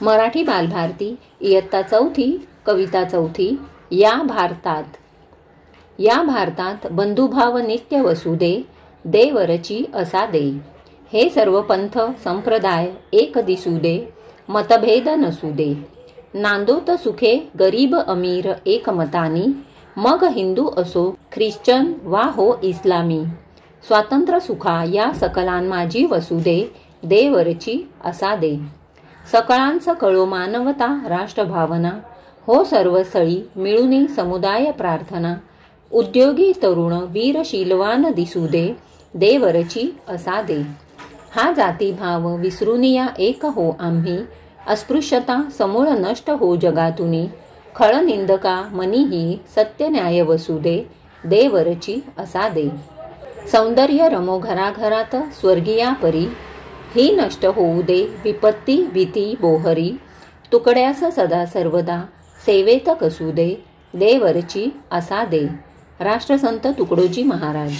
मराठी बालभारती इयत्ता चौथी कविता चौथी। या भारतात बंधुभाव नित्य वसुदे, देवरची असा दे। हे सर्व पंथ संप्रदाय एक दिसू दे, मतभेद नसू दे। नांदोत सुखे गरीब अमीर एकमतानी, मग हिंदू असो ख्रिश्चन वा हो इस्लामी। स्वातंत्र्य सुखा या सकलां माझी वसू दे, देवरची असा दे। सकळांच कळो मानवता राष्ट्रभावना, हो सर्वस्थळी मिळुनी समुदाय प्रार्थना। उद्योगी तरुण वीरशीलवान दिसू दे, देवरची असा दे। हा जातीभाव विसरूनिया एक हो आम्ही, अस्पृश्यता समूळ नष्ट हो जगातुनी। खळनिंदका मनीही सत्य न्याय वसू दे, देवरची असा दे। सौंदर्य रमो घराघरात स्वर्गीया परी, ही नष्ट होऊ दे विपत्ती भीती बोहरी। तुकड्यास सदा सर्वदा सेवेत कसू दे, देवरची असा दे। राष्ट्रसंत तुकडोजी महाराज।